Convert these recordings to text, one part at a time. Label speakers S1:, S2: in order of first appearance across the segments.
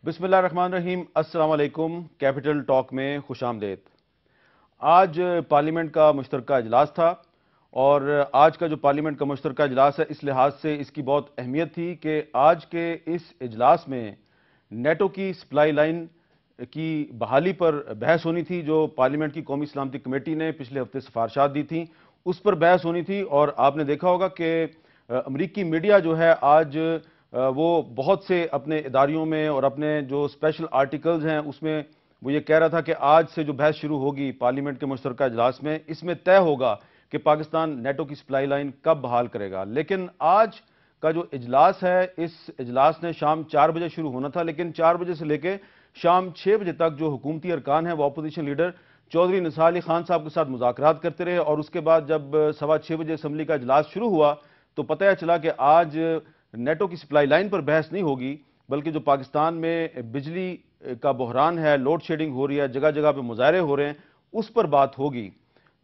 S1: بسم اللہ الرحمن الرحیم۔ السلام علیکم۔ کیپٹل ٹاک میں خوش آمدید۔ آج پارلیمنٹ کا مشترکہ اجلاس تھا اور آج کا جو پارلیمنٹ کا مشترکہ اجلاس ہے اس لحاظ سے اس کی بہت اہمیت تھی کہ آج کے اس اجلاس میں نیٹو کی سپلائی لائن کی بحالی پر بحث ہونی تھی، جو پارلیمنٹ کی قومی سلامتی کمیٹی نے پچھلے ہفتے سفارشات دی تھیں، اس پر بحث ہونی تھی۔ اور آپ نے دیکھا ہوگا کہ امریکی میڈیا جو ہے آج وہ بہت سے اپنے اداریوں میں اور اپنے جو اسپیشل آرٹیکلز ہیں اس میں وہ یہ کہہ رہا تھا کہ آج سے جو بحث شروع ہوگی پارلیمنٹ کے مشترکہ اجلاس میں، اس میں طے ہوگا کہ پاکستان نیٹو کی سپلائی لائن کب بحال کرے گا۔ لیکن آج کا جو اجلاس ہے، اس اجلاس نے شام 4 بجے شروع ہونا تھا، لیکن 4 بجے سے لے کے شام 6 بجے تک جو حکومتی ارکان ہیں وہ اپوزیشن لیڈر چودھری نثار علی خان صاحب کے ساتھ مذاکرات کرتے رہے، اور اس کے بعد جب 6:15 بجے اسمبلی کا اجلاس شروع ہوا تو پتہ چلا کہ آج نیٹو کی سپلائی لائن پر بحث نہیں ہوگی، بلکہ جو پاکستان میں بجلی کا بحران ہے، لوڈ شیڈنگ ہو رہی ہے، جگہ جگہ پہ مظاہرے ہو رہے ہیں، اس پر بات ہوگی۔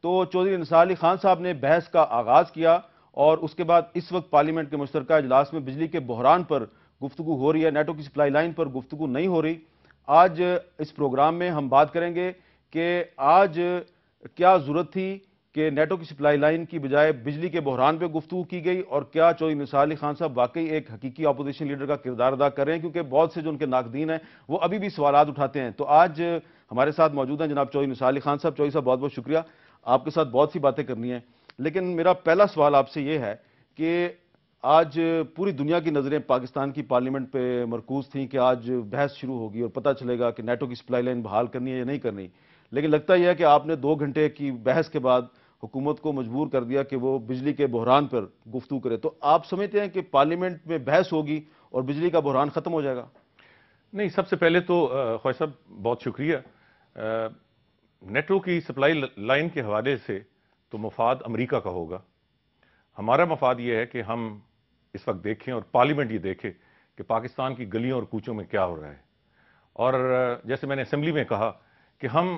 S1: تو چودھری نثار علی خان صاحب نے بحث کا آغاز کیا اور اس کے بعد اس وقت پارلیمنٹ کے مشترکہ اجلاس میں بجلی کے بحران پر گفتگو ہو رہی ہے، نیٹو کی سپلائی لائن پر گفتگو نہیں ہو رہی۔ آج اس پروگرام میں ہم بات کریں گے کہ آج کیا ضرورت تھی کہ نیٹو کی سپلائی لائن کی بجائے بجلی کے بحران پہ گفتگو کی گئی، اور کیا چودھری نثار علی خان صاحب واقعی ایک حقیقی اپوزیشن لیڈر کا کردار ادا کر رہے ہیں، کیونکہ بہت سے جو ان کے ناقدین ہیں وہ ابھی بھی سوالات اٹھاتے ہیں۔ تو آج ہمارے ساتھ موجود ہیں جناب چودھری نثار علی خان صاحب۔ چودھری صاحب بہت بہت شکریہ، آپ کے ساتھ بہت سی باتیں کرنی ہیں، لیکن میرا پہلا سوال آپ سے یہ ہے کہ آج پوری دنیا کی نظریں پاکستان کی پارلیمنٹ پہ مرکوز تھیں کہ آج بحث شروع ہوگی اور پتہ چلے گا کہ نیٹو کی سپلائی لائن بحال کرنی ہے یا نہیں کرنی، لیکن لگتا یہ ہے کہ آپ نے 2 گھنٹے کی بحث کے بعد حکومت کو مجبور کر دیا کہ وہ بجلی کے بحران پر گفتگو کرے۔ تو آپ سمجھتے ہیں کہ پارلیمنٹ میں بحث ہوگی اور بجلی کا بحران ختم ہو جائے گا؟
S2: نہیں، سب سے پہلے تو خواجہ صاحب بہت شکریہ۔ نیٹو کی سپلائی لائن کے حوالے سے تو مفاد امریکہ کا ہوگا، ہمارا مفاد یہ ہے کہ ہم اس وقت دیکھیں اور پارلیمنٹ یہ دیکھے کہ پاکستان کی گلیوں اور کوچوں میں کیا ہو رہا ہے۔ اور جیسے میں نے اسمبلی میں کہا کہ ہم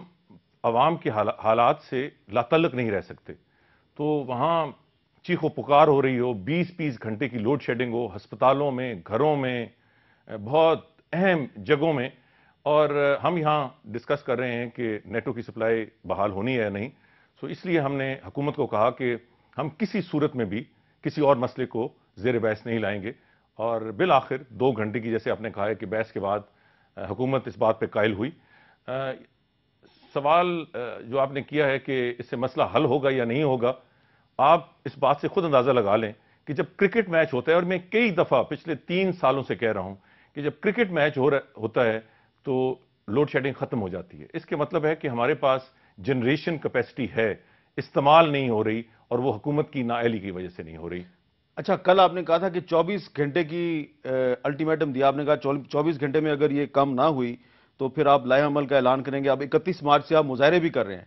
S2: عوام کے حالات سے لاتعلق نہیں رہ سکتے، تو وہاں چیخ و پکار ہو رہی ہو، 20 گھنٹے کی لوڈ شیڈنگ ہو، ہسپتالوں میں، گھروں میں، بہت اہم جگہوں میں، اور ہم یہاں ڈسکس کر رہے ہیں کہ نیٹو کی سپلائی بحال ہونی ہے یا نہیں۔ سو اس لیے ہم نے حکومت کو کہا کہ ہم کسی صورت میں بھی کسی اور مسئلے کو زیر بحث نہیں لائیں گے، اور بالآخر 2 گھنٹے کی، جیسے آپ نے کہا ہے کہ بحث کے بعد حکومت اس بات پہ قائل ہوئی۔ سوال جو آپ نے کیا ہے کہ اس سے مسئلہ حل ہوگا یا نہیں ہوگا، آپ اس بات سے خود اندازہ لگا لیں کہ جب کرکٹ میچ ہوتا ہے، اور میں کئی دفعہ پچھلے 3 سالوں سے کہہ رہا ہوں کہ جب کرکٹ میچ ہوتا ہے تو لوڈ شیڈنگ ختم ہو جاتی ہے، اس کے مطلب ہے کہ ہمارے پاس جنریشن کیپیسٹی ہے، استعمال نہیں ہو رہی، اور وہ حکومت کی نااہلی کی وجہ سے نہیں ہو رہی۔
S1: اچھا، کل آپ نے کہا تھا کہ 24 گھنٹے کی الٹیمیٹم دیا، آپ نے کہا 24 گھنٹے میں اگر یہ کم نہ ہوئی تو پھر آپ لائحہ عمل کا اعلان کریں گے۔ اب 31 مارچ سے آپ مظاہرے بھی کر رہے ہیں،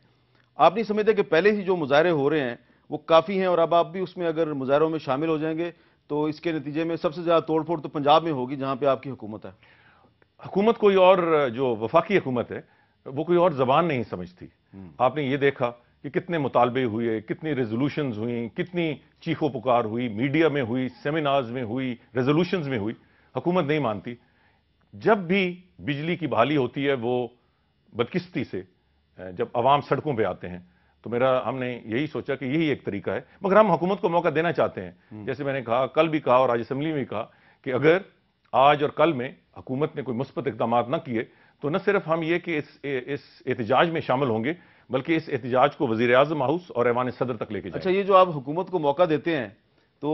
S1: آپ نہیں سمجھتے کہ پہلے ہی جو مظاہرے ہو رہے ہیں وہ کافی ہیں، اور اب آپ بھی اس میں اگر مظاہروں میں شامل ہو جائیں گے تو اس کے نتیجے میں سب سے زیادہ توڑ پھوڑ تو پنجاب میں ہوگی جہاں پہ آپ کی حکومت ہے؟
S2: حکومت کوئی اور، جو وفاقی حکومت ہے وہ کوئی اور زبان نہیں سمجھتی۔ آپ نے یہ دیکھا کہ کتنے مطالبے ہوئے، کتنی ریزولوشنز ہوئیں، کتنی چیخ و پکار ہوئی، میڈیا میں ہوئی، سیمینارز میں ہوئی، ریزولوشنز میں ہوئی، حکومت نہیں مانتی۔ جب بھی بجلی کی بحالی ہوتی ہے وہ بدقسمتی سے جب عوام سڑکوں پہ آتے ہیں، تو ہم نے یہی سوچا کہ یہی ایک طریقہ ہے، مگر ہم حکومت کو موقع دینا چاہتے ہیں۔ جیسے میں نے کہا، کل بھی کہا اور آج اسمبلی میں کہا کہ اگر آج اور کل میں حکومت نے کوئی مثبت اقدامات نہ کیے تو نہ صرف ہم یہ کہ اس احتجاج میں شامل ہوں گے، بلکہ اس احتجاج کو وزیر اعظم ہاؤس اور ایوان صدر تک لے کے جائیں۔
S1: اچھا، یہ جو آپ حکومت کو موقع دیتے ہیں تو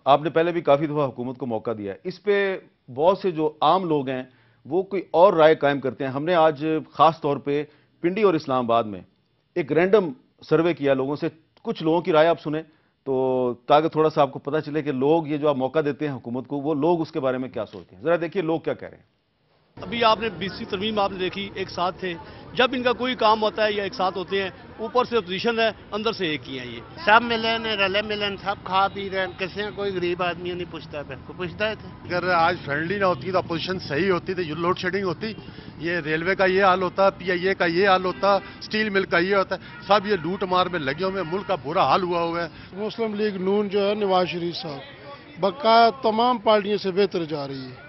S1: آپ نے پہلے بھی کافی دفعہ حکومت کو موقع دیا ہے، اس پہ بہت سے جو عام لوگ ہیں وہ کوئی اور رائے قائم کرتے ہیں۔ ہم نے آج خاص طور پہ پنڈی اور اسلام آباد میں ایک رینڈم سروے کیا لوگوں سے، کچھ لوگوں کی رائے آپ سنیں تو تاکہ تھوڑا سا آپ کو پتہ چلے کہ لوگ یہ جو آپ موقع دیتے ہیں حکومت کو، وہ لوگ اس کے بارے میں کیا سوچتے ہیں۔ ذرا دیکھیے لوگ کیا کہہ رہے ہیں۔
S3: ابھی آپ نے 20ویں ترمیم آپ نے دیکھی، ایک ساتھ تھے، جب ان کا کوئی کام ہوتا ہے یا ایک ساتھ ہوتے ہیں، اوپر سے اپوزیشن ہے، اندر سے ایک ہی ہیں۔ یہ
S4: سب ملن رلے ملن، سب کھا پی رہے ہیں، کسی کوئی غریب آدمی نہیں پوچھتا پہ، کوئی پوچھتا ہے تھے۔
S5: اگر آج فرینڈلی نہ ہوتی تو اپوزیشن صحیح ہوتی تو لوڈ شیڈنگ ہوتی، یہ ریلوے کا یہ حال ہوتا، پی آئی اے کا یہ حال ہوتا، اسٹیل مل کا یہ ہوتا، سب یہ لوٹ مار میں لگے ہوئے ہیں، ملک کا برا حال ہوا ہوا ہے۔
S6: مسلم لیگ نون جو ہے نواز شریف صاحب بقایا تمام پارٹیوں سے بہتر جا رہی ہے،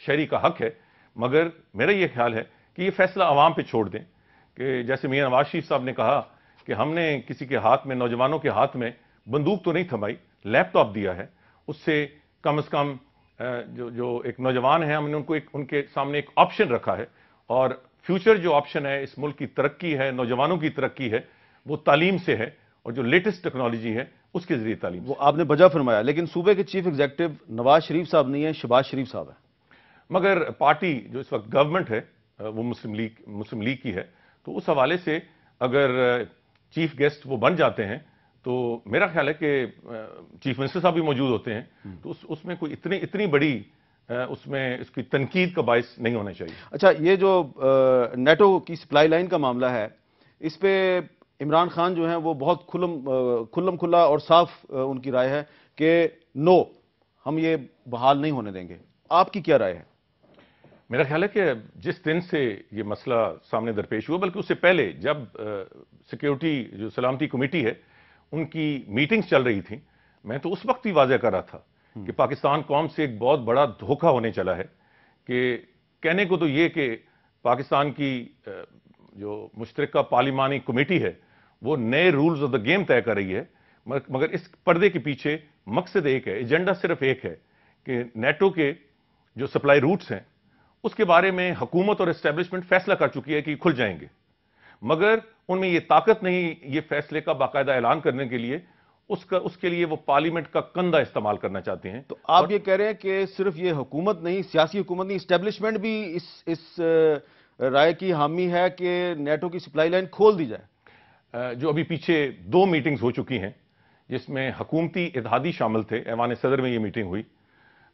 S2: شہری کا حق ہے، مگر میرا یہ خیال ہے کہ یہ فیصلہ عوام پہ چھوڑ دیں، کہ جیسے میاں نواز شریف صاحب نے کہا کہ ہم نے کسی کے ہاتھ میں، نوجوانوں کے ہاتھ میں بندوق تو نہیں تھمائی، لیپ ٹاپ دیا ہے، اس سے کم از کم جو ایک نوجوان ہیں، ہم نے ان کے سامنے ایک آپشن رکھا ہے، اور فیوچر جو آپشن ہے اس ملک کی ترقی ہے، نوجوانوں کی ترقی ہے، وہ تعلیم سے ہے، اور جو لیٹسٹ ٹیکنالوجی ہے اس کے ذریعے تعلیم سے۔
S1: وہ آپ نے بجا فرمایا، لیکن صوبے کے چیف ایگزیکٹو نواز شریف صاحب نہیں ہیں، شہباز شریف صاحب ہیں۔
S2: مگر پارٹی جو اس وقت گورنمنٹ ہے وہ مسلم لیگ کی ہے، تو اس حوالے سے اگر چیف گیسٹ وہ بن جاتے ہیں تو میرا خیال ہے کہ چیف منسٹر صاحب بھی موجود ہوتے ہیں، تو اس میں کوئی اتنی بڑی اس کی تنقید کا باعث نہیں ہونا چاہیے۔
S1: اچھا، یہ جو نیٹو کی سپلائی لائن کا معاملہ ہے، اس پہ عمران خان جو ہیں وہ بہت کھلم کھلا اور صاف ان کی رائے ہے کہ نو، ہم یہ بحال نہیں ہونے دیں گے۔ آپ کی کیا رائے ہے؟
S2: میرا خیال ہے کہ جس دن سے یہ مسئلہ سامنے درپیش ہوا، بلکہ اس سے پہلے جب سیکیورٹی جو سلامتی کمیٹی ہے ان کی میٹنگز چل رہی تھیں، میں تو اس وقت ہی واضح کر رہا تھا کہ پاکستان قوم سے ایک بہت بڑا دھوکہ ہونے چلا ہے، کہ کہنے کو تو یہ کہ پاکستان کی جو مشترکہ پارلیمانی کمیٹی ہے وہ نئے رولز آف دا گیم طے کر رہی ہے، مگر اس پردے کے پیچھے مقصد ایک ہے، ایجنڈا صرف ایک ہے کہ نیٹو کے جو سپلائی روٹس ہیں اس کے بارے میں حکومت اور اسٹیبلشمنٹ فیصلہ کر چکی ہے کہ کھل جائیں گے، مگر ان میں یہ طاقت نہیں یہ فیصلے کا باقاعدہ اعلان کرنے کے لیے، اس کے لیے وہ پارلیمنٹ کا کندھا استعمال کرنا چاہتے ہیں۔
S1: تو آپ یہ کہہ رہے ہیں کہ صرف یہ حکومت نہیں، سیاسی حکومت نہیں، اسٹیبلشمنٹ بھی اس رائے کی حامی ہے کہ نیٹو کی سپلائی لائن کھول دی جائے؟
S2: جو ابھی پیچھے 2 میٹنگز ہو چکی ہیں جس میں حکومتی اتحادی شامل تھے، ایوان صدر میں یہ میٹنگ ہوئی،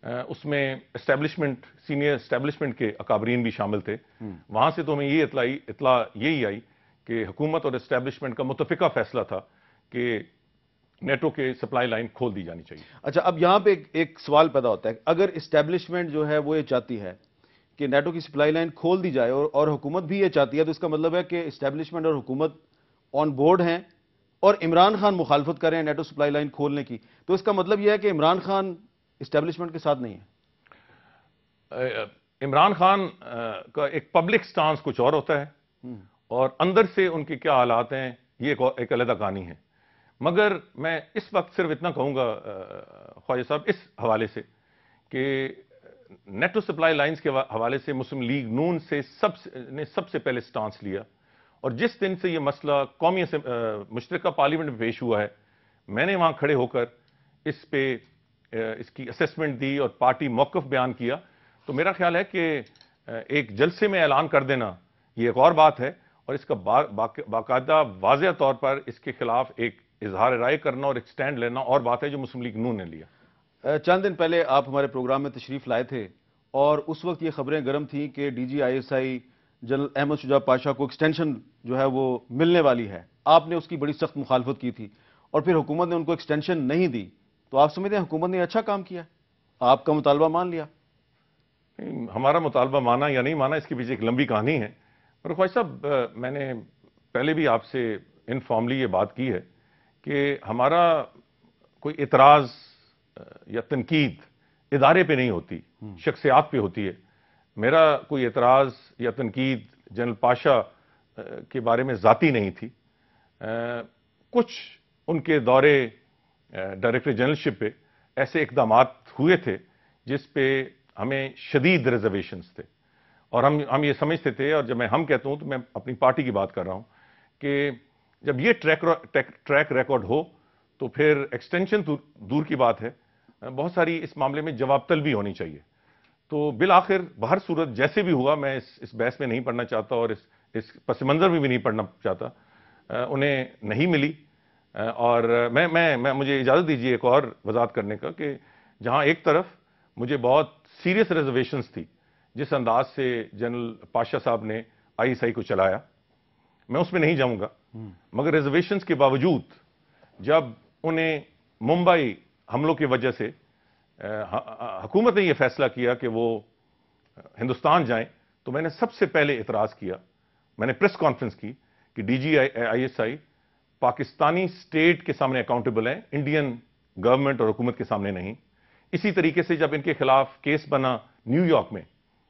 S2: اس میں اسٹیبلشمنٹ، سینئر اسٹیبلشمنٹ کے اکابرین بھی شامل تھے، وہاں سے تو ہمیں یہ اطلاع یہی آئی کہ حکومت اور اسٹیبلشمنٹ کا متفقہ فیصلہ تھا کہ نیٹو کے سپلائی لائن کھول دی جانی چاہیے۔
S1: اچھا، اب یہاں پہ ایک سوال پیدا ہوتا ہے، اگر اسٹیبلشمنٹ جو ہے وہ یہ چاہتی ہے کہ نیٹو کی سپلائی لائن کھول دی جائے اور حکومت بھی یہ چاہتی ہے، تو اس کا مطلب ہے کہ اسٹیبلشمنٹ اور حکومت آن بورڈ ہیں اور عمران خان مخالفت کر رہے ہیں نیٹو سپلائی لائن کھولنے کی، تو اس کا مطلب یہ ہے کہ عمران خان اسٹیبلشمنٹ کے ساتھ نہیں ہے؟
S2: عمران خان کا ایک پبلک سٹانس کچھ اور ہوتا ہے، اور اندر سے ان کے کیا حالات ہیں یہ ایک علیحدہ کہانی ہے، مگر میں اس وقت صرف اتنا کہوں گا خواجہ صاحب اس حوالے سے کہ نیٹو سپلائی لائنز کے حوالے سے مسلم لیگ نون نے سب سے پہلے سٹانس لیا، اور جس دن سے یہ مسئلہ قومی مشترکہ پارلیمنٹ میں پیش ہوا ہے، میں نے وہاں کھڑے ہو کر اس پہ اس کی اسیسمنٹ دی اور پارٹی موقف بیان کیا، تو میرا خیال ہے کہ ایک جلسے میں اعلان کر دینا یہ ایک اور بات ہے، اور اس کا باقاعدہ واضح طور پر اس کے خلاف ایک اظہار رائے کرنا اور ایک سٹینڈ لینا اور بات ہے جو مسلم لیگ نون نے لیا۔
S1: چند دن پہلے آپ ہمارے پروگرام میں تشریف لائے تھے، اور اس وقت یہ خبریں گرم تھیں کہ D G I S I general Ahmed Shuja Pasha کو ایکسٹینشن جو ہے وہ ملنے والی ہے، آپ نے اس کی بڑی سخت مخالفت کی تھی، اور پھر حکومت نے ان کو ایکسٹینشن نہیں دی، تو آپ سمجھتے ہیں حکومت نے اچھا کام کیا، آپ کا مطالبہ مان لیا؟
S2: ہمارا مطالبہ مانا یا نہیں مانا اس کے پیچھے ایک لمبی کہانی ہے، اور خواجہ صاحب میں نے پہلے بھی آپ سے انفارملی یہ بات کی ہے کہ ہمارا کوئی اعتراض یا تنقید ادارے پہ نہیں ہوتی، شخصیات پہ ہوتی ہے۔ میرا کوئی اعتراض یا تنقید جنرل پاشا کے بارے میں ذاتی نہیں تھی، کچھ ان کے دورے ڈائریکٹر جنرلشپ پہ ایسے اقدامات ہوئے تھے جس پہ ہمیں شدید ریزرویشنز تھے، اور ہم یہ سمجھتے تھے، اور جب میں ہم کہتا ہوں تو میں اپنی پارٹی کی بات کر رہا ہوں، کہ جب یہ ٹریک ریکارڈ ہو تو پھر ایکسٹینشن دور کی بات ہے، بہت ساری اس معاملے میں جواب طلبی ہونی چاہیے۔ تو بالآخر بہر صورت جیسے بھی ہوا، میں اس بحث میں نہیں پڑھنا چاہتا اور اس پس منظر میں بھی نہیں پڑھنا چاہتا، انہیں نہیں ملی، اور مجھے اجازت دیجیے ایک اور وضاحت کرنے کا کہ جہاں ایک طرف مجھے بہت سیریس ریزرویشنز تھی جس انداز سے جنرل پاشا صاحب نے آئی ایس آئی کو چلایا، میں اس میں نہیں جاؤں گا، مگر ریزرویشنز کے باوجود جب انہیں ممبئی حملوں کی وجہ سے حکومت نے یہ فیصلہ کیا کہ وہ ہندوستان جائیں، تو میں نے سب سے پہلے اعتراض کیا، میں نے پریس کانفرنس کی کہ D G I S I Pakistani state کے سامنے اکاؤنٹیبل ہیں، انڈین گورنمنٹ اور حکومت کے سامنے نہیں۔ اسی طریقے سے جب ان کے خلاف کیس بنا نیو یارک میں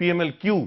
S2: PMLQ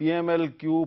S1: PMLQ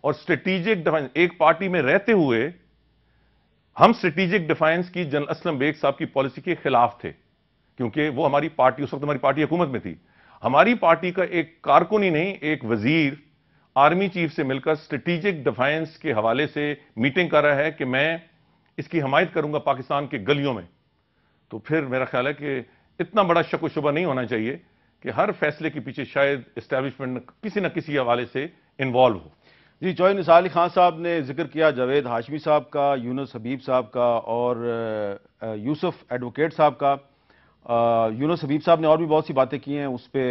S2: اور اسٹریٹجک ڈیفینس ایک پارٹی میں رہتے ہوئے ہم اسٹریٹجک ڈیفینس کی جنرل اسلم بیگ صاحب کی پالیسی کے خلاف تھے، کیونکہ وہ ہماری پارٹی، اس وقت ہماری پارٹی حکومت میں تھی. ہماری پارٹی کا ایک کارکن ہی نہیں، ایک وزیر آرمی چیف سے مل کر اسٹریٹجک ڈیفینس کے حوالے سے میٹنگ کر رہا ہے کہ میں اس کی حمایت کروں گا پاکستان کے گلیوں میں. تو پھر میرا خیال ہے کہ اتنا بڑا شک و شبہ نہیں ہونا چاہیے کہ ہر فیصلے کے پیچھے شاید اسٹیبلشمنٹ کسی نہ کسی حوالے سے انوالو ہو.
S1: جی، چوہے نثار علی خان صاحب نے ذکر کیا جاوید ہاشمی صاحب کا، یونس حبیب صاحب کا اور یوسف ایڈوکیٹ صاحب کا. یونس حبیب صاحب نے اور بھی بہت سی باتیں کی ہیں، اس پہ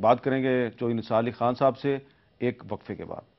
S1: بات کریں گے چوہے نثار علی خان صاحب سے ایک وقفے کے بعد.